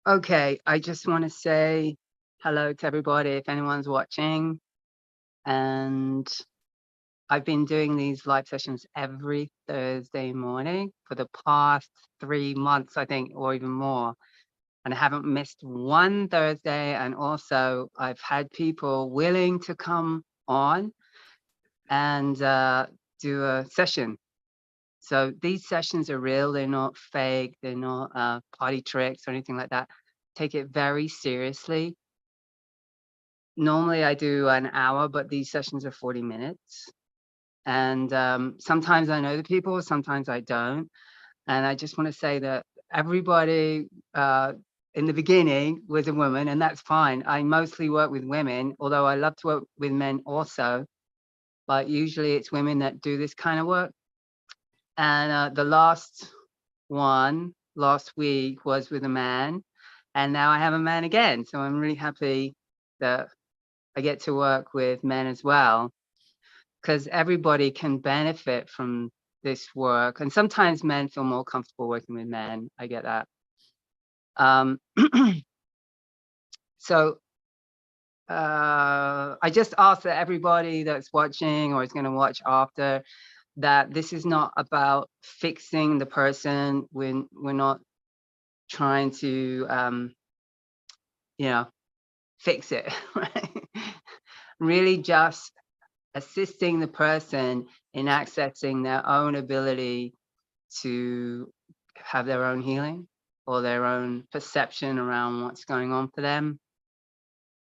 Okay, I just want to say hello to everybody if anyone's watching. And I've been doing these live sessions every Thursday morning for the past 3 months, I think, or even more. And I haven't missed one Thursday. And also, I've had people willing to come on and do a session. So these sessions are real. They're not fake. They're not party tricks or anything like that. Take it very seriously. Normally I do an hour, but these sessions are 40 minutes. And sometimes I know the people, sometimes I don't. And I just want to say that everybody in the beginning was a woman, and that's fine. I mostly work with women, although I love to work with men also. But usually it's women that do this kind of work. And the last one last week was with a man. And now I have a man again. So I'm really happy that I get to work with men as well, because everybody can benefit from this work. And sometimes men feel more comfortable working with men. I get that. Um, so I just ask that everybody that's watching or is going to watch after, that this is not about fixing the person. We're not trying to, fix it, right? Really just assisting the person in accessing their own ability to have their own healing or their own perception around what's going on for them.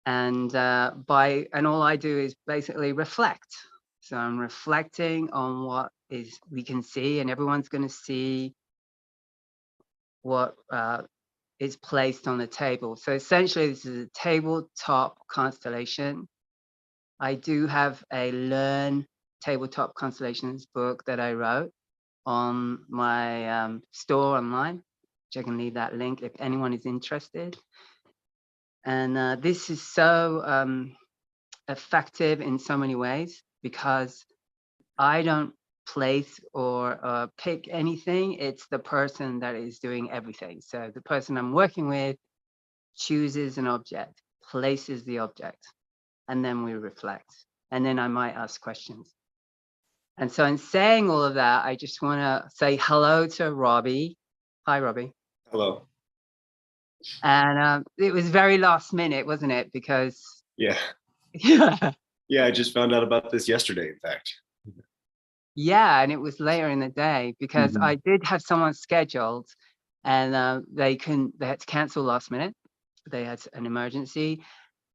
And all I do is basically reflect. So I'm reflecting on what is we can see, and everyone's going to see what is placed on the table. So essentially, this is a tabletop constellation. I do have a Learn Tabletop Constellations book that I wrote on my store online, which I can leave that link if anyone is interested. And this is so effective in so many ways, because I don't place or pick anything. It's the person that is doing everything. So the person I'm working with chooses an object, places the object, and then we reflect. And then I might ask questions. And so in saying all of that, I just want to say hello to Robbie. Hi, Robbie. Hello. And it was very last minute, wasn't it? Because Yeah. yeah, I just found out about this yesterday, in fact. yeah, and it was later in the day because I did have someone scheduled, and they had to cancel last minute. They had an emergency.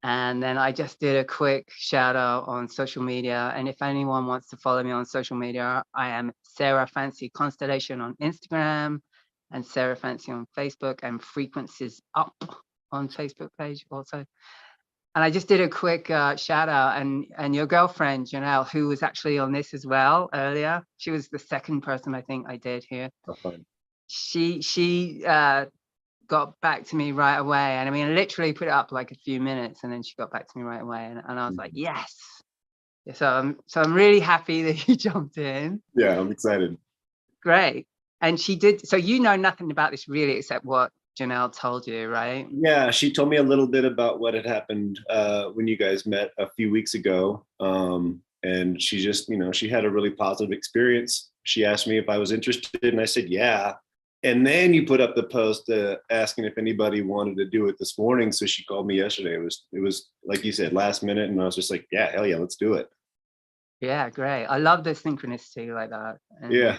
And then I just did a quick shout out on social media. And if anyone wants to follow me on social media, I am Sarah Fancy Constellation on Instagram and Sarah Fancy on Facebook, and Frequencies Up on Facebook page also. And I just did a quick shout out, and your girlfriend, Janelle, who was actually on this as well earlier, she was the second person I think I did here. Oh, fun. She got back to me right away. And I mean, I literally put it up like a few minutes, and then she got back to me right away. And I was like, yes. So I'm really happy that you jumped in. Yeah, I'm excited. Great. And she did. So you know nothing about this really, except what Janelle told you, right? Yeah, she told me a little bit about what had happened when you guys met a few weeks ago. And she just, she had a really positive experience. She asked me if I was interested, and I said, yeah. And then you put up the post asking if anybody wanted to do it this morning. So she called me yesterday. It was like you said, last minute. And I was just like, yeah, hell yeah, let's do it. Yeah, great. I love the synchronicity like that. And yeah.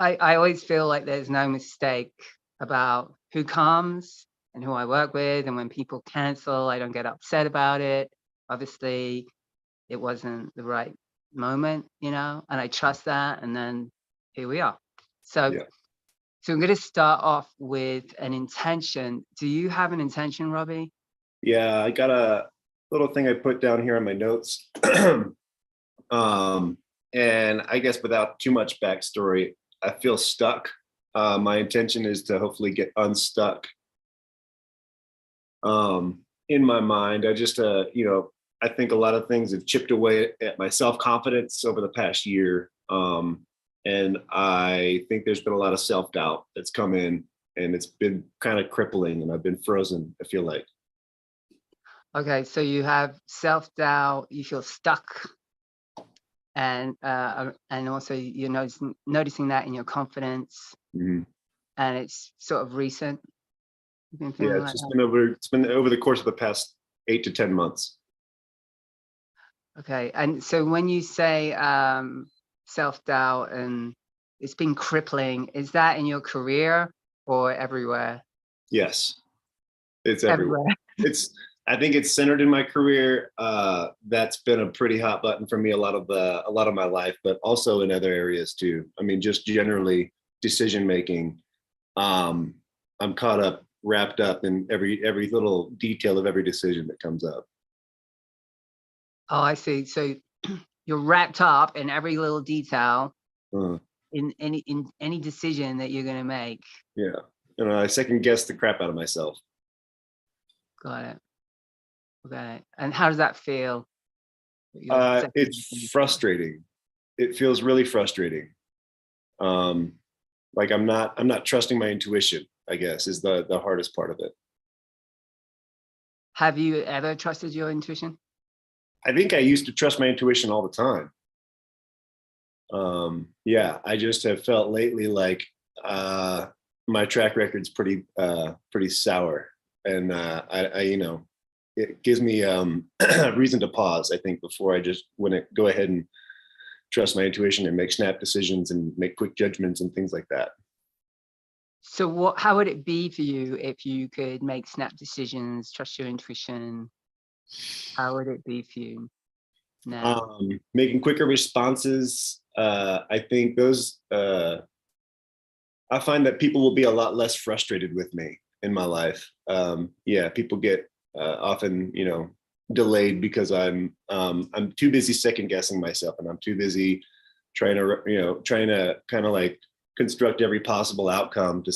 I always feel like there's no mistake about who comes and who I work with. And when people cancel, I don't get upset about it. Obviously, it wasn't the right moment, and I trust that. And then here we are. So I'm going to start off with an intention. Do you have an intention, Robbie? Yeah, I got a little thing I put down here on my notes. And I guess without too much backstory, I feel stuck. My intention is to hopefully get unstuck. In my mind, I just, I think a lot of things have chipped away at my self-confidence over the past year. And I think there's been a lot of self-doubt that's come in. and it's been kind of crippling, and I've been frozen, I feel like. Okay, so you have self-doubt, you feel stuck, and also you're noticing that in your confidence, Mhm. and it's sort of recent. You've been Yeah, feeling like that? it's been over the course of the past 8 to 10 months. Okay, and so when you say self-doubt and it's been crippling, is that in your career or everywhere? Yes, it's everywhere. Everywhere. It's I think it's centered in my career. That's been a pretty hot button for me a lot of my life, but also in other areas too. I mean, just generally decision making. Um, I'm wrapped up in every little detail of every decision that comes up. Oh, I see. So you're wrapped up in every little detail Uh, in any decision that you're gonna make. yeah, and I second guess the crap out of myself. Got it. Okay. And how does that feel? That you're second guessing It's yourself? frustrating. It feels really frustrating. Um, like I'm not trusting my intuition, I guess, is the hardest part of it. Have you ever trusted your intuition? I think I used to trust my intuition all the time. Yeah, I just have felt lately like uh, my track record's pretty sour, and I it gives me reason to pause. I think before I just want to go ahead and trust my intuition and make snap decisions and make quick judgments and things like that. So how would it be for you if you could make snap decisions, trust your intuition? How would it be for you now? Making quicker responses. I think those. I find that people will be a lot less frustrated with me in my life. Yeah, people get often, delayed because I'm too busy second guessing myself, and I'm too busy trying to kind of like construct every possible outcome to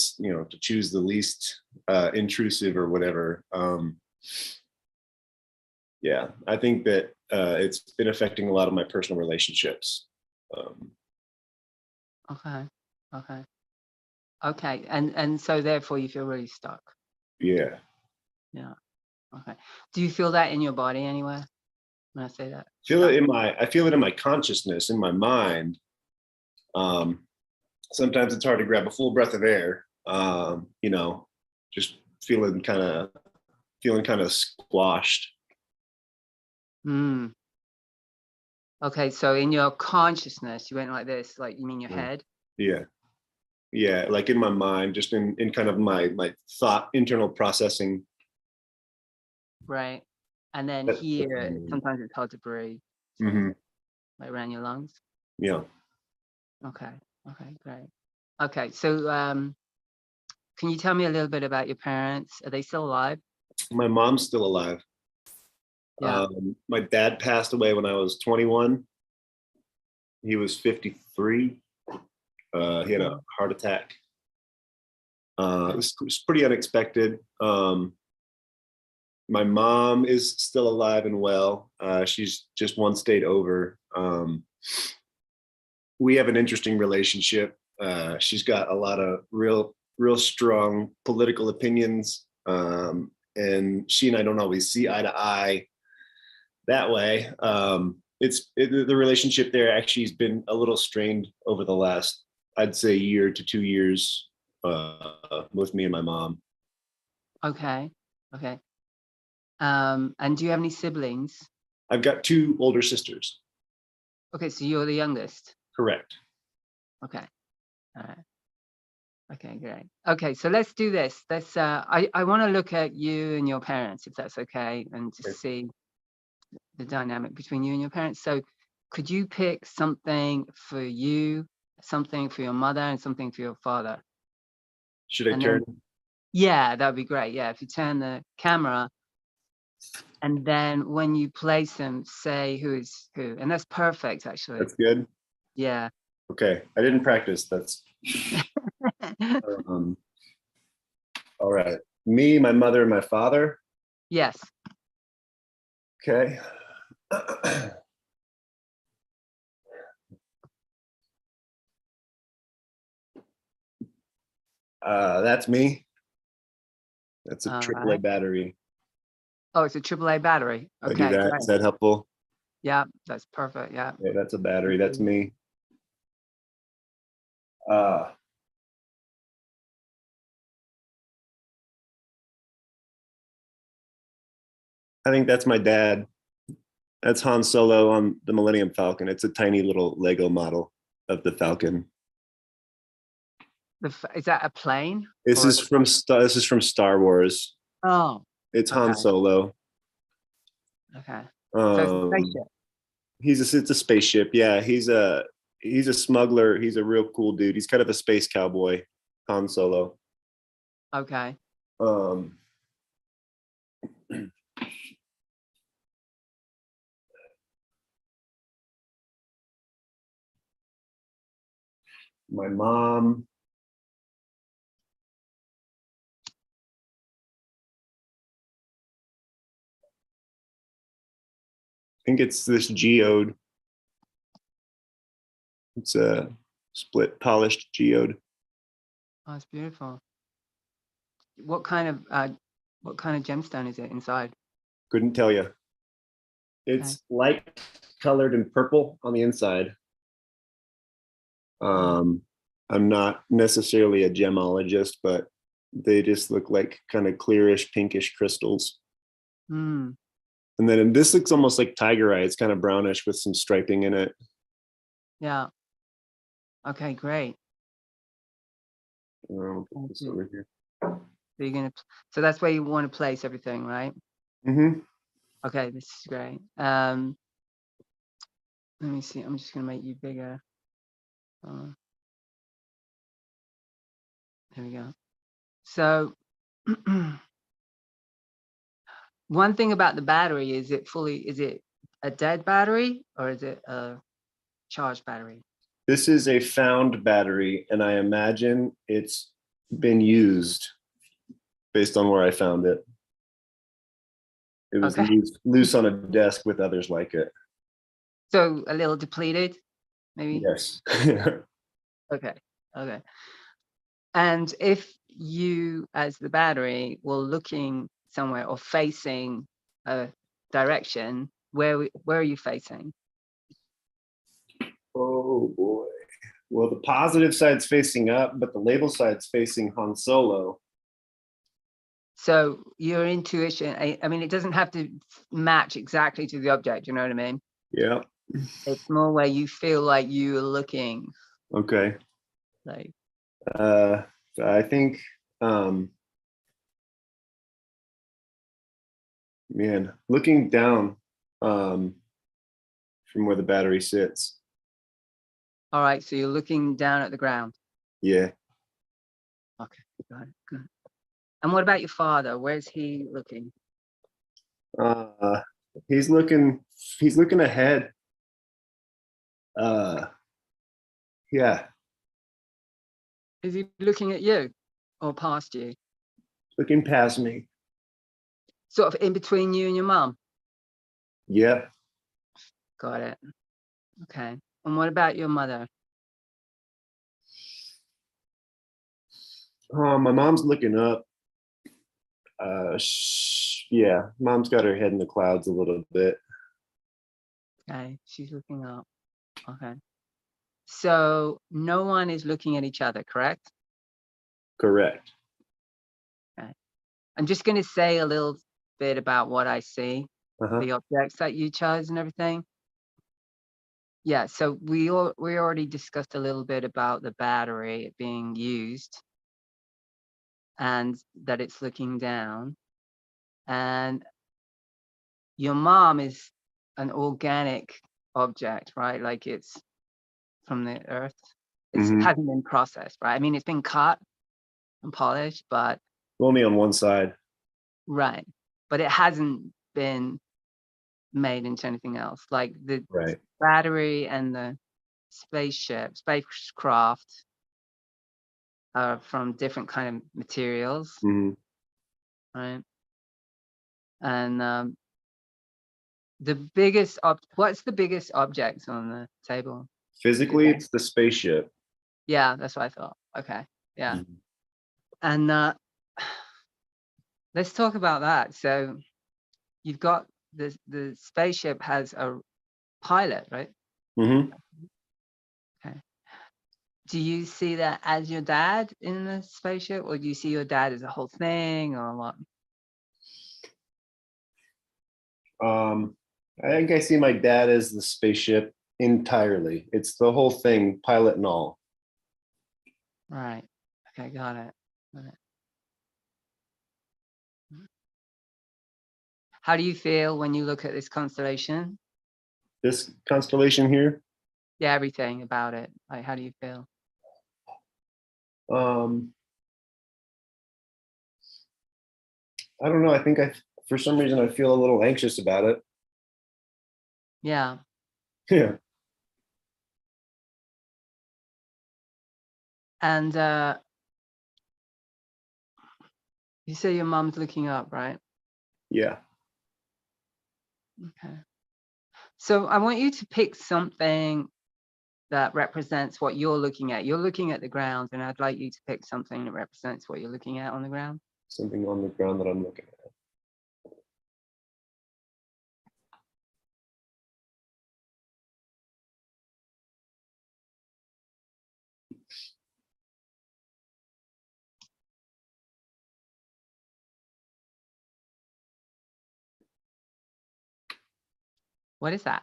choose the least intrusive or whatever. Yeah, I think that it's been affecting a lot of my personal relationships. Um, Okay. Okay. Okay. And so therefore you feel really stuck. yeah, Yeah. Okay. Do you feel that in your body anywhere when I say that? feel it Stuck. in my I feel it in my consciousness, in my mind. Um, Sometimes it's hard to grab a full breath of air. Just feeling kind of squashed. Mm. Okay. So in your consciousness, you went like this, like you mean your Mm. head? Yeah, yeah, like in my mind, just in kind of my thought, internal processing. Right. And then That's what I here, mean. sometimes it's hard to breathe. So Hmm. like around your lungs. Yeah, Okay. Okay. Great. Okay. So can you tell me a little bit about your parents? Are they still alive? my mom's still alive. Yeah. My dad passed away when I was 21. He was 53. He had a Mm. heart attack. Okay. It was pretty unexpected. My mom is still alive and well. She's just one state over. We have an interesting relationship. She's got a lot of real strong political opinions, and she and I don't always see eye to eye that way. The relationship there actually has been a little strained over the last, I'd say, year to 2 years with me and my mom. Okay. Okay. And do you have any siblings? I've got two older sisters. Okay, so you're the youngest. Correct. Okay. All right. Okay, great. Okay, so let's do this. I want to look at you and your parents, if that's okay, and Okay. just see the dynamic between you and your parents. So could you pick something for you, something for your mother, and something for your father? Should I And then, turn? yeah, that'd be great. Yeah, if you turn the camera, and then when you place them, say who is who. And that's perfect, actually. That's good. Yeah. Okay. I didn't practice. That's um, all right. Me, my mother, and my father. Yes. Okay. That's me. That's a All AAA right. battery. Oh, it's a AAA battery. I do Okay, that. great. Is that helpful? Yeah, that's perfect. Yeah. Yeah, that's a battery. That's me. Uh, I think that's my dad. That's Han Solo on the Millennium Falcon. It's a tiny little Lego model of the Falcon. Is that a plane? This Or is from Star Wars. oh, It's Han okay, Solo. okay. So it's a Um, spaceship. it's a spaceship. Yeah, he's a smuggler. He's a real cool dude. He's kind of a space cowboy, Han Solo. Okay. Um, my mom. I think it's this geode. It's a split polished geode. Oh, it's beautiful. What kind of gemstone is it inside? Couldn't tell you. Okay. It's light colored and purple on the inside. I'm not necessarily a gemologist, but they just look like kind of clearish, pinkish crystals. Hmm. And then this looks almost like tiger eye. It's kind of brownish with some striping in it. Yeah. Okay, great. I'll put this over here. So that's where you want to place everything, right? Mm-hmm. Okay, this is great. Let me see. I'm just gonna make you bigger. There we go. So one thing about the battery, is it a dead battery or is it a charged battery? This is a found battery, and I imagine it's been used based on where I found it. It was Okay. loose on a desk with others like it. So a little depleted, maybe? Yes. Okay. Okay. And if you, as the battery, were looking somewhere or facing a direction, where are you facing? Oh boy. Well, the positive side's facing up, but the label side's facing Han Solo. So your intuition, I mean, it doesn't have to match exactly to the object, you know what I mean? Yeah. It's more where you feel like you're looking. Okay. Like, I think, man, looking down from where the battery sits. all right, so you're looking down at the ground. Yeah. Okay, got it. Good. And what about your father? Where's he looking? Uh, he's looking ahead. Yeah, Is he looking at you or past you? looking past me. Sort of in between you and your mum? Yeah. Got it. Okay. And what about your mother? My mom's looking up. Yeah, mom's got her head in the clouds a little bit. Okay, she's looking up. Okay. So no one is looking at each other, correct? Correct. Okay. I'm just going to say a little bit about what I see, Uh-huh. the objects that you chose and everything. Yeah, so we already discussed a little bit about the battery being used and that it's looking down. And your mom is an organic object, right? Like it's from the earth. It hasn't been processed, right? I mean, it's been cut and polished, but Only on one side. right. But it hasn't been made into anything else. Like the Right. battery and the spacecraft are from different kind of materials, right? And what's the biggest object on the table? Physically, it's the spaceship. Yeah, that's what I thought. Okay. Yeah. And let's talk about that. So you've got the spaceship has a pilot, right? Mm-hmm. Okay. Do you see that as your dad in the spaceship, or do you see your dad as a whole thing, or what? I think I see my dad as the spaceship entirely. It's the whole thing, pilot and all. Right. Okay, got it. Got it. How do you feel when you look at this constellation? This constellation here, Yeah, everything about it. Like, how do you feel? um, I don't know. I think for some reason, I feel a little anxious about it. Yeah. Yeah. And you say your mom's looking up, right? Yeah. Okay. So I want you to pick something that represents what you're looking at. You're looking at the ground, and I'd like you to pick something that represents what you're looking at on the ground. Something on the ground that I'm looking at. What is that?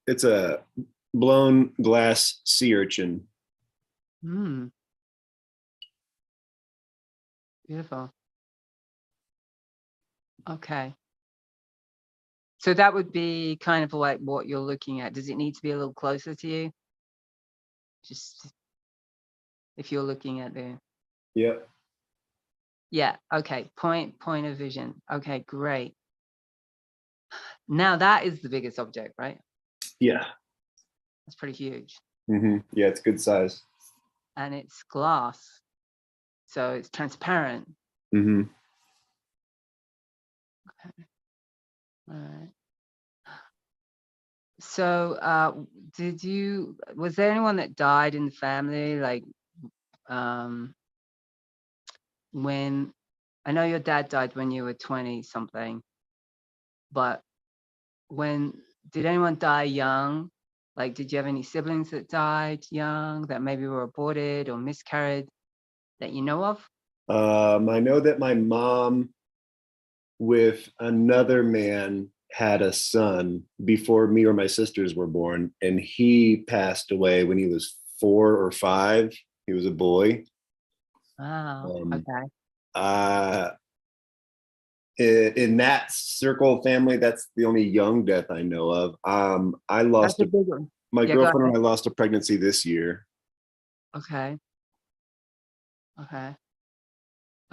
It's a blown glass sea urchin. Hmm. Beautiful. Okay. So that would be kind of like what you're looking at. Does it need to be a little closer to you? Just if you're looking at the, Yeah. yeah, okay. Point of vision. Okay, great. Now that is the biggest object, right? Yeah. That's pretty huge. Mm-hmm. Yeah, it's good size. And it's glass. So it's transparent. Mm-hmm. All right. So was there anyone that died in the family? Like um when I know your dad died when you were 20 something, but did anyone die young? Like, did you have any siblings that died young that maybe were aborted or miscarried that you know of? I know that my mom with another man had a son before me or my sisters were born, and he passed away when he was 4 or 5. He was a boy. Oh, Um, okay. uh, in that circle of family, that's the only young death I know of. I That's lost a big one. my Yeah, go girlfriend ahead. and I lost a pregnancy this year. Okay. Okay.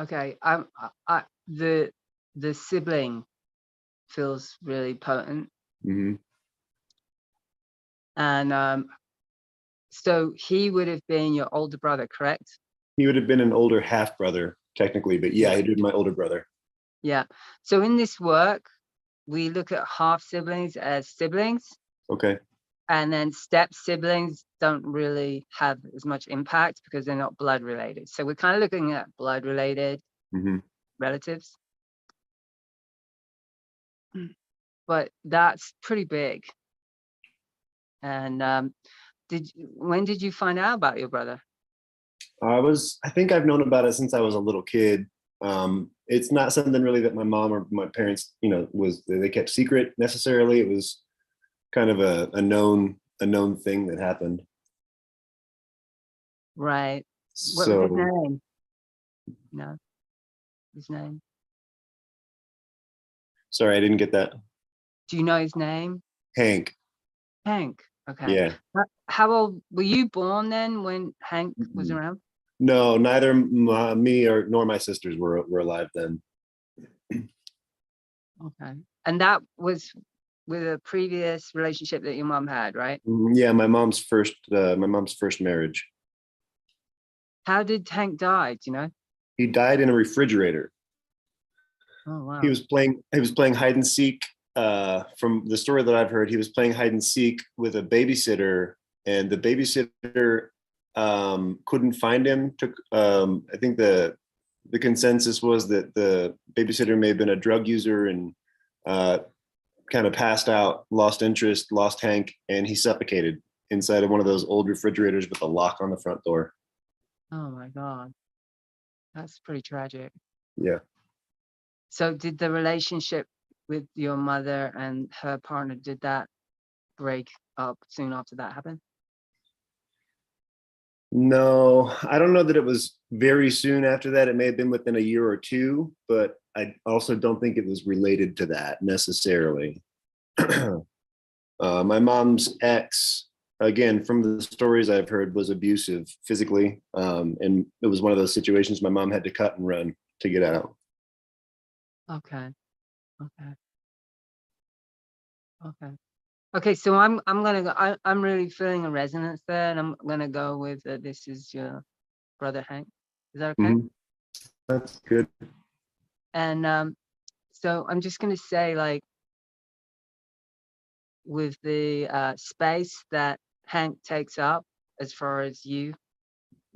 Okay. The sibling feels really potent. Mm-hmm. And so he would have been your older brother, correct? He would have been an older half brother, technically, but yeah, Yeah. he did my older brother. Yeah. So in this work, we look at half siblings as siblings, Okay. and then step siblings don't really have as much impact because they're not blood related. So we're kind of looking at blood related Mm-hmm. relatives. But that's pretty big. And when did you find out about your brother? I think I've known about it since I was a little kid. It's not something really that my mom or my parents, they kept secret necessarily. It was kind of a known thing that happened. Right. What was his So name? No, his name. sorry, I didn't get that. Do you know his name? Hank. Hank. Okay. Yeah. How old were you born then when Hank was around? No, neither me or nor my sisters were alive then. Okay. And that was with a previous relationship that your mom had, right? Yeah, my mom's first marriage. How did Hank die? Do you know? He died in a refrigerator. Oh He wow. was playing hide and seek. From the story that I've heard, he was playing hide and seek with a babysitter, and the babysitter couldn't find him. Took I think the consensus was that the babysitter may have been a drug user and kind of passed out, lost interest, lost Hank, and he suffocated inside of one of those old refrigerators with a lock on the front door. Oh my God. That's pretty tragic. Yeah. So did the relationship with your mother and her partner, did that break up soon after that happened? No, I don't know that it was very soon after that. It may have been within a year or two, but I also don't think it was related to that necessarily. My mom's ex, again, from the stories I've heard, was abusive physically. And it was one of those situations my mom had to cut and run to get out. Okay. Okay. Okay. Okay. So I'm gonna go. I'm really feeling a resonance there, and I'm gonna go with this is your brother Hank. Is that okay? Mhm. That's good. And so I'm just gonna say, like, with the space that Hank takes up as far as you,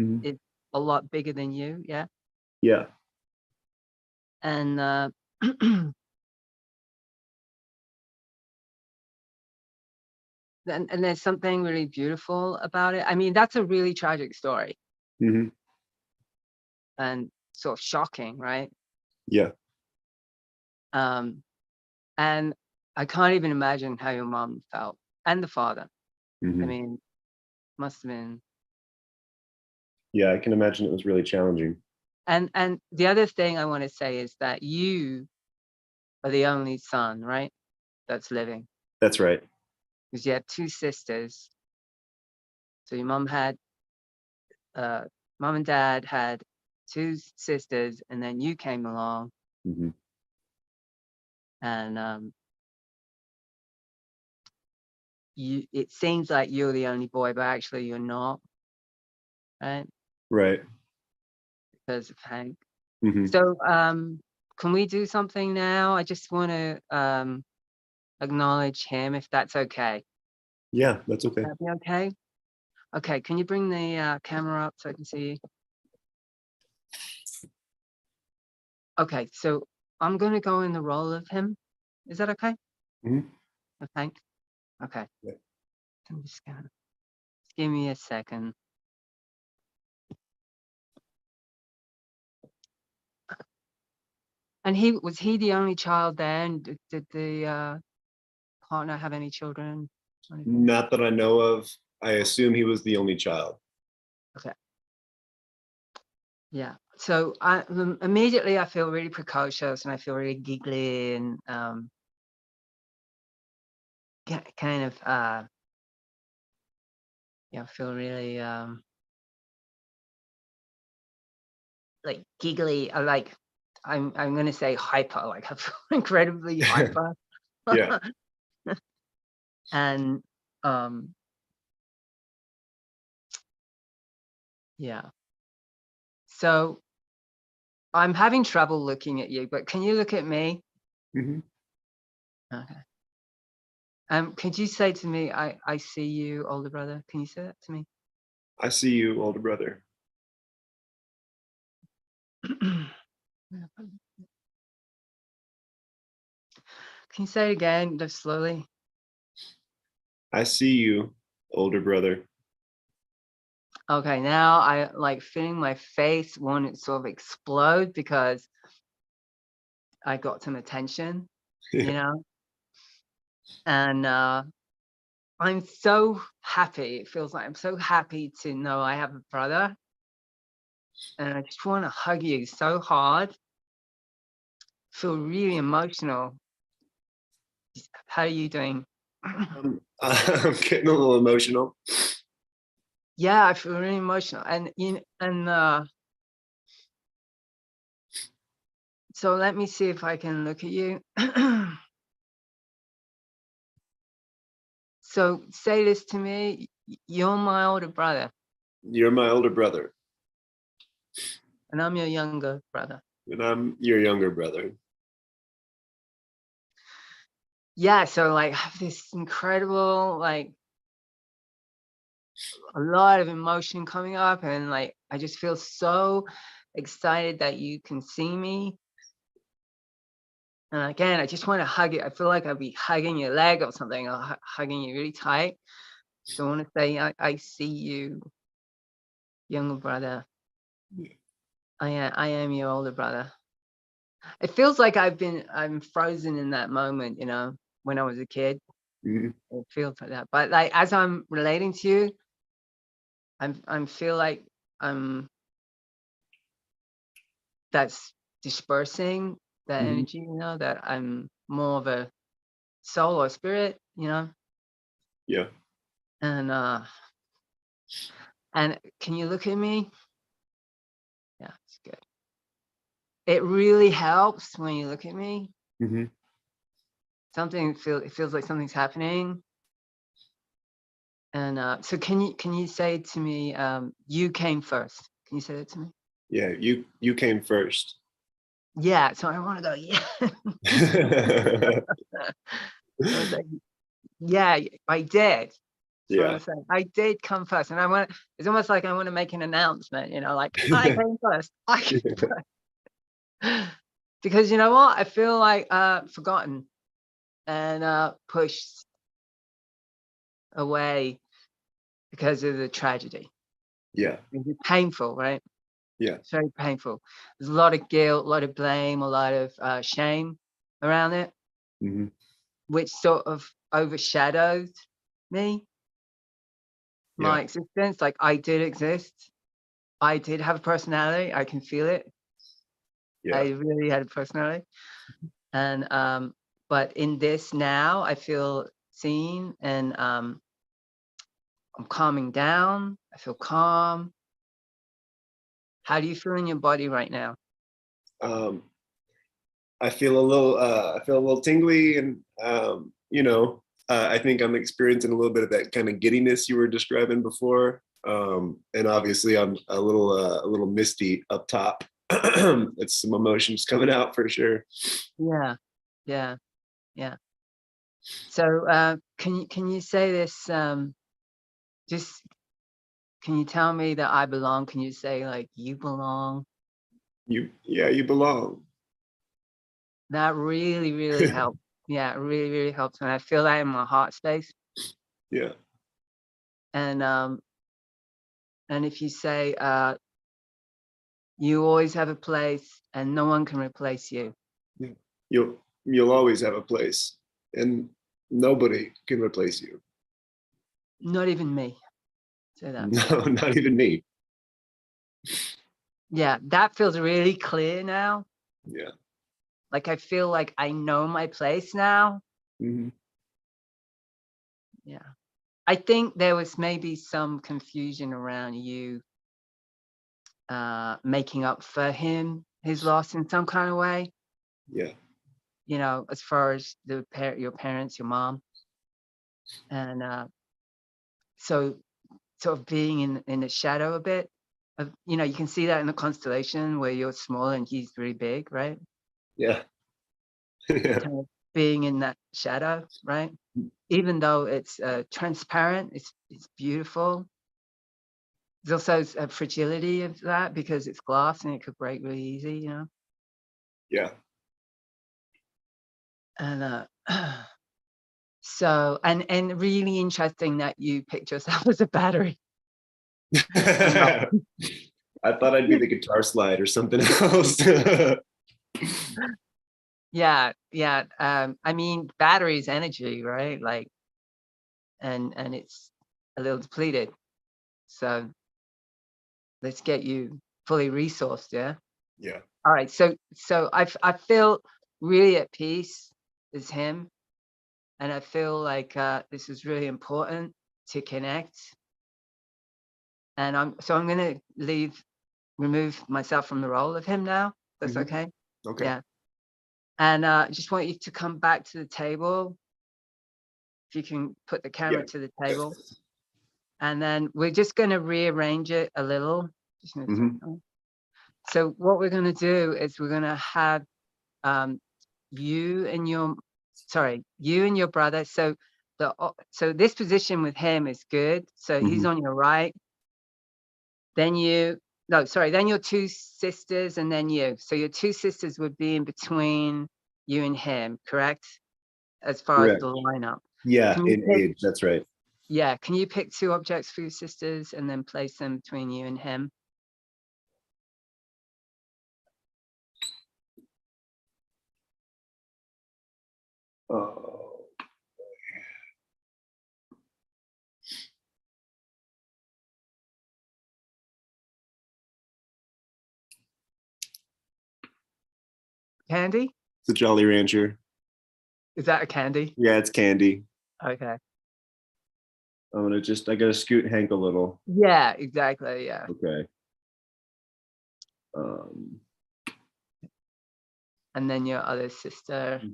Mhm. it's a lot bigger than you, yeah. Yeah. And and there's something really beautiful about it. I mean, that's a really tragic story Mhm. and sort of shocking, right? Yeah. Um, and I can't even imagine how your mom felt and the father. I Mhm. mean, must have been. Yeah, I can imagine it was really challenging. And the other thing I want to say is that you are the only son, right? That's living. That's right. Because you have two sisters. So your uh, mom and dad had two sisters, and then you came along, Mhm. and it seems like you're the only boy, but actually you're not, right? Right. Because of Hank. Mhm. So can we do something now? I just want to acknowledge him, if that's okay. Yeah, that's okay. That be okay? Okay, can you bring the camera up so I can see you? Okay, so I'm going to go in the role of him. Is that okay? Mhm. Of Hank? Okay. Yeah. I'm just gonna, just give me a second. And was he the only child there? And did the partner have any children or anything? Not that I know of. I assume he was the only child. Okay. Yeah. So immediately I feel really precocious and I feel really giggly and kind of yeah, I feel really like giggly. I'm gonna say hyper, like I feel incredibly hyper. Yeah. And um yeah. So I'm having trouble looking at you, but can you look at me? Mhm. Okay. Could you say to me, I see you, older brother? Can you say that to me? I see you, older brother. Can you say it again, just slowly? I see you, older brother. Okay, now I like feeling my face want to sort of explode because I got some attention, you Yeah. know? And I'm so happy. It feels like I'm so happy to know I have a brother. And I just want to hug you so hard. Feel really emotional. How are you doing? I'm getting a little emotional. Yeah, I feel really emotional. So let me see if I can look at you. So say this to me. You're my older brother, You're my older brother, and I'm your younger brother. and I'm your younger brother. Yeah, so like I have this incredible like a lot of emotion coming up, and like I just feel so excited that you can see me. And again, I just want to hug you. I feel like I'll be hugging your leg or something, or hugging you really tight. So I want to say, I see you, younger brother. I am your older brother. It feels like I'm frozen in that moment, when I was a kid. Mhm. It feels like that. But like as I'm relating to you, I'm feel like I'm that's dispersing that Mhm. energy, that I'm more of a soul or spirit, Yeah. and can you look at me? Yeah, it's good. It really helps when you look at me. Mhm. It feels like something's happening. And so can you say to me, you came first? Can you say that to me? Yeah. You came first. Yeah. So I want to go, yeah. I was like, yeah, I did. So I Yeah. was saying, I did come first. And it's almost like I want to make an announcement, like I came first. I came first. Because you know what? I feel like forgotten and pushed away because of the tragedy. Yeah. It's painful, right? Yeah. It's very painful. There's a lot of guilt, a lot of blame, a lot of shame around it, Mhm. which sort of overshadowed me, Yeah. my existence. Like I did exist. I did have a personality. I can feel it. Yeah. I really had a personality. And but in this now, I feel seen, and I'm calming down. I feel calm. How do you feel in your body right now? Um, I feel a little tingly, and I think I'm experiencing a little bit of that kind of giddiness you were describing before. And obviously I'm a little misty up top. It's some emotions coming out for sure. Yeah, yeah, yeah. So can you say this? Just can you tell me that I belong? Can you say like you belong? You belong. That really, really helps. Yeah, it really, really helps. And I feel that in my heart space. Yeah. And and if you say you always have a place and no one can replace you. Yeah. You'll always have a place, and nobody can replace you. Not even me. Say that. No, not even me. Yeah, that feels really clear now. Yeah. Like I feel like I know my place now. Hmm. Yeah. I think there was maybe some confusion around you making up for his loss in some kind of way, Yeah. as far as your parents, your mom. And so sort of being in the shadow a bit of, you can see that in the constellation where you're small and he's really big, right? Yeah. Yeah. Kind of being in that shadow, right? Even though it's transparent, it's beautiful. There's also a fragility of that because it's glass and it could break really easy. Yeah. And so and really interesting that you picked yourself as a battery. I'm not. I thought I'd be the guitar slide or something else. Yeah, yeah. I mean, battery's energy, right? Like, and it's a little depleted. So let's get you fully resourced. Yeah. Yeah. All right. So I feel really at peace as him, and I feel like this is really important to connect. And I'm gonna remove myself from the role of him now. That's Mhm. okay. Okay. Yeah. And I just want you to come back to the table. If you can put the Yeah. camera to the table. And then we're just going to rearrange it a little. Just gonna turn Hmm. it on. So what we're going to do is we're going to have um, you and your brother. So so this position with him is good. So he's on your right. Then then your two sisters and then you. So your two sisters would be in between you and him, correct? As far as Correct. the lineup. Yeah, in age, that's right. Yeah, can you pick two objects for your sisters and then place them between you and him? Oh. Candy? It's a Jolly Rancher. Is that a candy? Yeah, it's candy. Okay. I gotta scoot Hank a little. Yeah, exactly. Yeah. Okay. And then your other sister. There.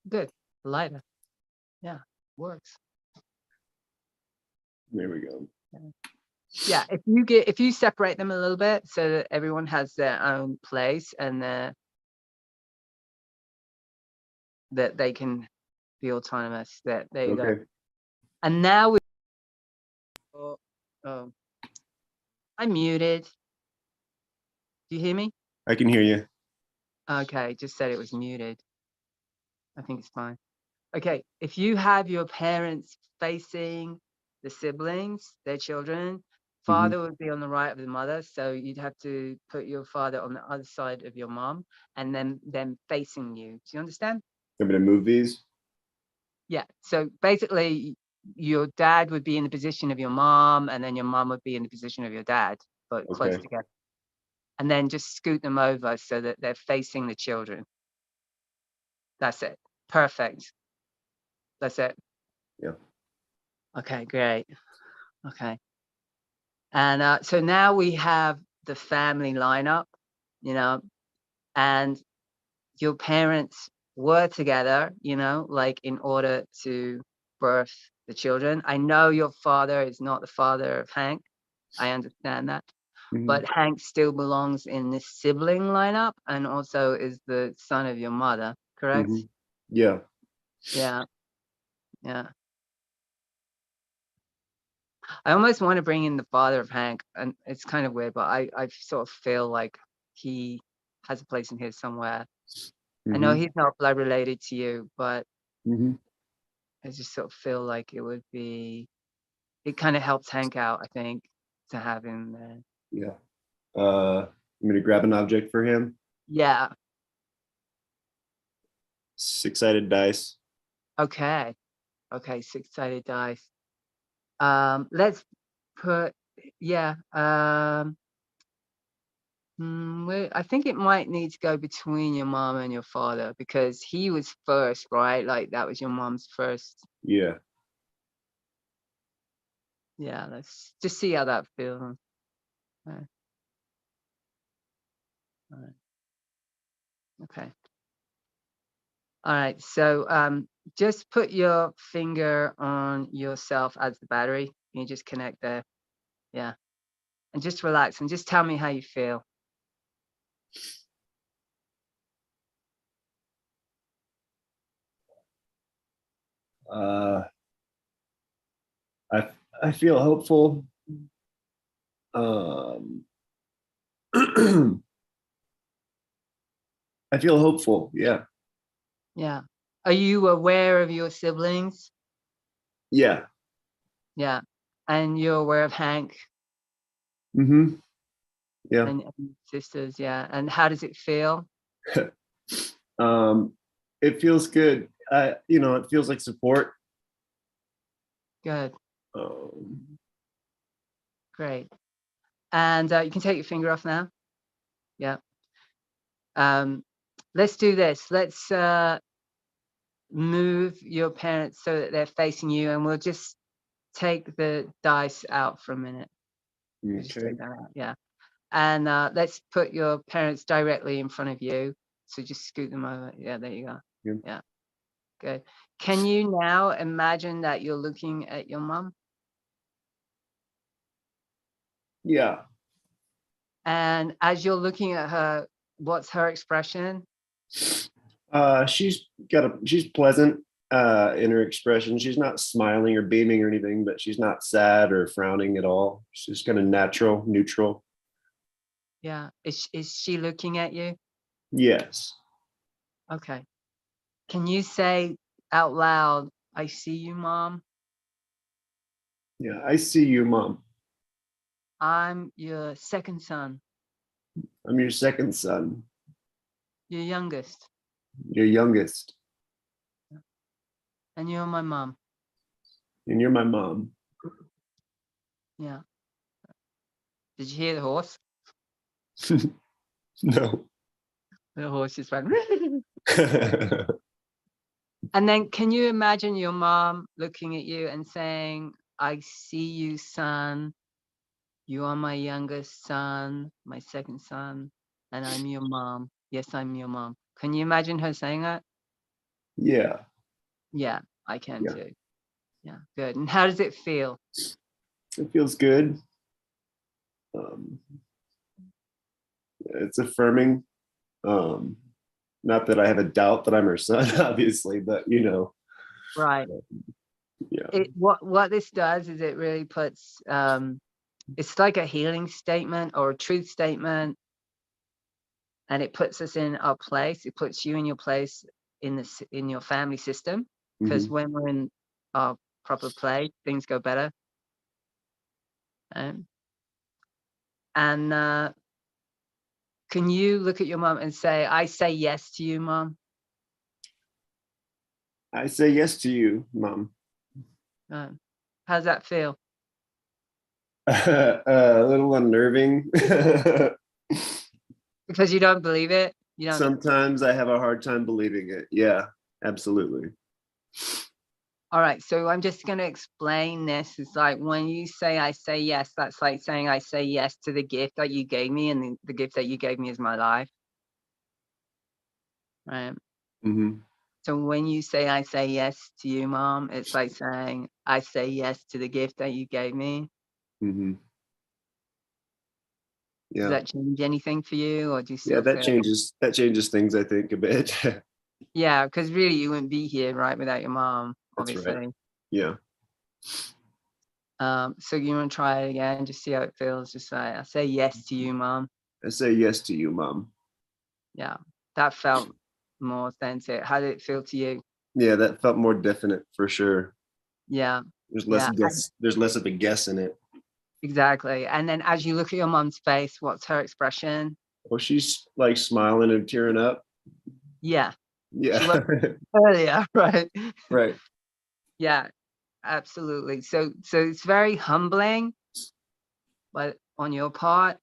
Good. Lighter. Yeah, works. There we go. Yeah, if you separate them a little bit so that everyone has their own place and that they can be autonomous. There you go. And now I'm muted. Do you hear me? I can hear you. Okay, just said it was muted. I think it's fine. Okay, if you have your parents facing the siblings, their children, father would be on the right of the mother, so you'd have to put your father on the other side of your mom and then them facing you. Do you understand? I'm gonna move these. Yeah, so basically your dad would be in the position of your mom and then your mom would be in the position of your dad, but close together. And then just scoot them over so that they're facing the children. That's it. Perfect. That's it. Yeah. Okay, great. Okay. And so now we have the family lineup, and your parents were together, like in order to birth the children. I know your father is not the father of Hank. I understand that. But Hank still belongs in this sibling lineup and also is the son of your mother, correct? Yeah. Yeah. Yeah. I almost want to bring in the father of Hank, and it's kind of weird, but I sort of feel like he has a place in here somewhere. I know he's not blood related to you, but I just sort of feel like it kind of helps Hank out, I think, to have him there. Yeah. I'm gonna grab an object for him. Yeah. 6-sided dice. Okay. 6-sided dice. Let's put, I think it might need to go between your mom and your father because he was first, right? Like that was your mom's first. Yeah. Yeah, let's just see how that feels. All right. Okay. All right. So just put your finger on yourself as the battery. You just connect there. Yeah. And just relax and just tell me how you feel. I feel hopeful. I feel hopeful. Yeah. Yeah. Are you aware of your siblings? Yeah. Yeah. And you're aware of Hank? Yeah. And sisters, yeah. And how does it feel? It feels good. It feels like support. Good. Great. And you can take your finger off now. Yeah. Let's do this. Let's move your parents so that they're facing you, and we'll just take the dice out for a minute. Just take that out. Yeah. And let's put your parents directly in front of you. So just scoot them over. Yeah, there you go. Yeah. Good. Can you now imagine that you're looking at your mom? Yeah. And as you're looking at her, what's her expression? She's pleasant in her expression. She's not smiling or beaming or anything, but she's not sad or frowning at all. She's kind of natural, neutral. Yeah. Is she looking at you? Yes. Okay. Can you say out loud, I see you, Mom? Yeah, I see you, Mom. I'm your second son, I'm your second son, your youngest, your youngest, and you're my mom. and you're my mom. Yeah. Did you hear the horse? No. The horse just went. And then can you imagine your mom looking at you and saying, I see you, son. You are my youngest son, my second son, and I'm your mom. Yes, I'm your mom. Can you imagine her saying that? Yeah. Yeah, I can Yeah. too. Yeah, good. And how does it feel? It feels good. Um, it's affirming. Um, Not that I have a doubt that I'm her son, obviously, but Right. yeah. What this does is it really puts it's like a healing statement or a truth statement, and it puts us in our place. It puts you in your place in your family system, because Mhm. when we're in our proper place, things go better. Um, and can you look at your mom and say, I say yes to you, Mom? I say yes to you, Mom. Um, how's that feel? A little unnerving. Because you don't believe it? You don't. Sometimes I have a hard time believing it. Yeah, absolutely. All right, so I'm just going to explain this. It's like when you say I say yes, that's like saying I say yes to the gift that you gave me, and the gift that you gave me is my life. Right. Hmm. So when you say I say yes to you, Mom, it's like saying I say yes to the gift that you gave me. Hmm. Does Yeah. that change anything for you, or do you Yeah, still feel? that changes things, I think, a bit. Yeah, because really you wouldn't be here, right, without your mom, That's right. obviously. Yeah. So you want to try it again, just see how it feels. Just say, I say yes to you, Mom. I say yes to you, Mom. Yeah, that felt more authentic. How did it feel to you? Yeah, that felt more definite for sure. Yeah, There's less yeah, guess. There's less of a guess in it. exactly. And then as you look at your mom's face, what's her expression? Oh, she's like smiling and tearing up. Yeah, she was Yeah. earlier, right? Right. Yeah, absolutely. So it's very humbling, but on your part,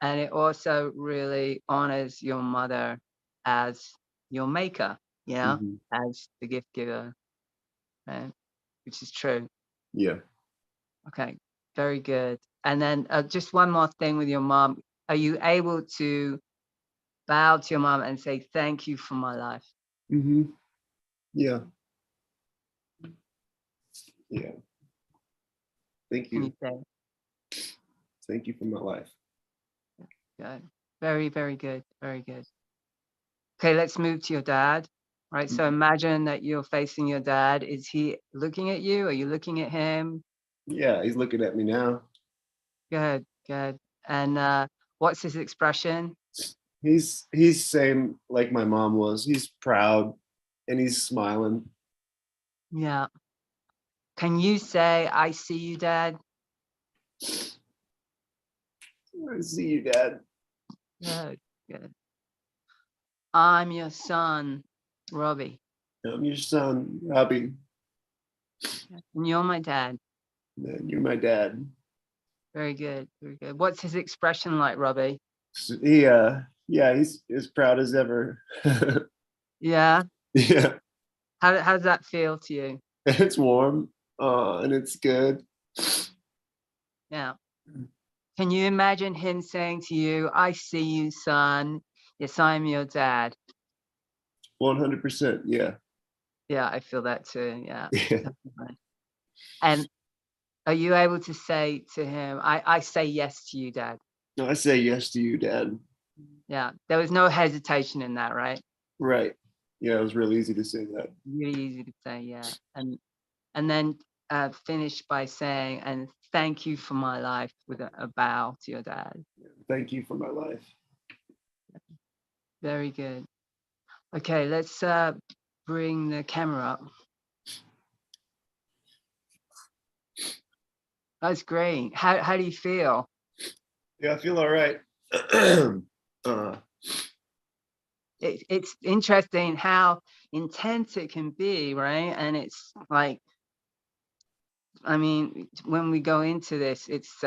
and it also really honors your mother as your maker, Hmm. as the gift giver, right? Which is true. Yeah. Okay, very good. And then just one more thing with your mom. Are you able to bow to your mom and say, thank you for my life? Hmm. Yeah. Yeah. Thank Can you you. say, Thank you for my life. good? Very, very good. Very good. Okay, let's move to your dad. Right. So imagine that you're facing your dad. Is he looking at you? Are you looking at him? Yeah, he's looking at me now. Good, good. And what's his expression? He's same like my mom was. He's proud and he's smiling. Yeah. Can you say, I see you, Dad? I see you, Dad. Good, good. I'm your son, Robbie. I'm your son, Robbie. And you're my dad. And you're my dad. Very good, very good. What's his expression like, Robbie? So yeah, he's as proud as ever. Yeah. Yeah, How does that feel to you? it's warm, and it's good. Yeah. Can you imagine him saying to you, I see you, son. Yes, I'm your dad. 100%. Yeah. Yeah, I feel that too. Yeah. Yeah. Definitely. And are you able to say to him, I say yes to you, Dad? No, I say yes to you, Dad. Yeah, there was no hesitation in that, right? Right. Yeah, it was real easy to say that. Really easy to say, yeah. And then finish by saying, and thank you for my life, with a bow to your dad. Thank you for my life. Very good. Okay, let's bring the camera up. That's great. How do you feel? Yeah, I feel all right. uh, It's interesting how intense it can be, right? And it's like, I mean, when we go into this, it's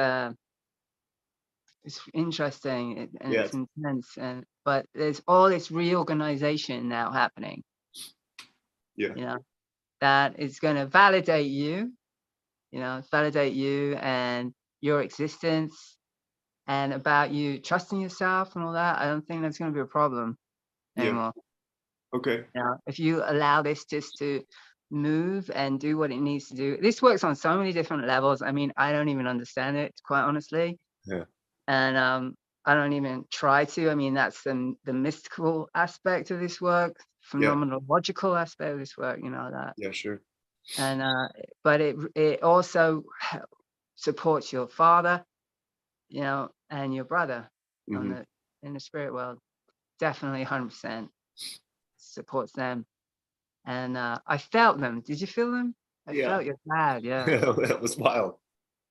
interesting and yeah, it's intense, and but there's all this reorganization now happening, yeah. you know, that is going to validate you, validate you and your existence, and about you trusting yourself and all that. I don't think that's going to be a problem Yeah. anymore. Okay. If you allow this just to move and do what it needs to do. This works on so many different levels. I mean, I don't even understand it, quite honestly. Yeah. And I don't even try to. I mean, that's the mystical aspect of this work, Yeah. phenomenological aspect of this work, that. Yeah. Sure. And but it also supports your father, and your brother on Hmm. in the spirit world. Definitely 100% supports them. And I felt them. Did you feel them? I Yeah. felt your dad. Yeah, That was wild.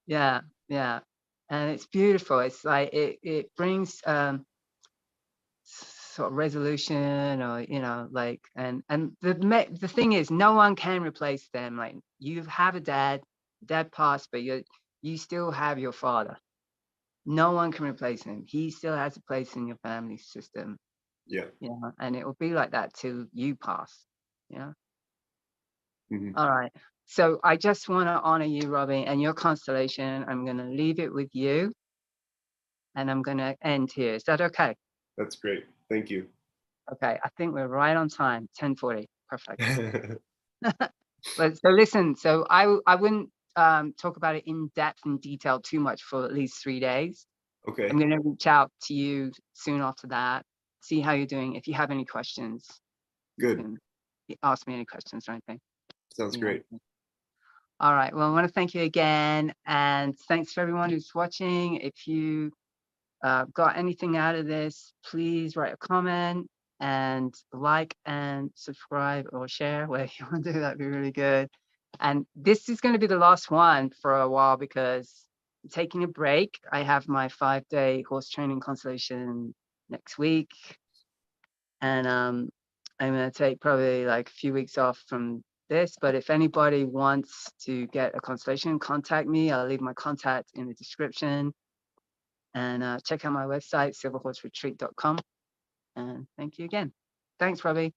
yeah, yeah. And it's beautiful. It's like it brings sort of resolution, or like, and the thing is, no one can replace them. Like, you have a dad passed, but you still have your father. No one can replace him. He still has a place in your family system, Yeah. and it will be like that till you pass. Yeah. Hmm. All right. So I just want to honor you, Robbie, and your constellation. I'm going to leave it with you, and I'm going to end here. Is that okay? That's great. Thank you. Okay. I think we're right on time. 10:40. Perfect. But so listen. So I wouldn't talk about it in depth and detail too much for at least 3 days. I'm Okay. going to reach out to you soon after that. See how you're doing. If you have any questions, you Good. can ask me any questions or anything. Sounds You know. great. All right. Well, I want to thank you again, and thanks for everyone who's watching. If you got anything out of this, please write a comment and like and subscribe or share where you want to do. That'd be really good. And this is going to be the last one for a while because I'm taking a break. I have my 5-day horse training constellation next week, and I'm going to take probably like a few weeks off from this. But if anybody wants to get a consultation, contact me. I'll leave my contact in the description, and check out my website, silverhorseretreat.com. And thank you again. Thanks, Robbie.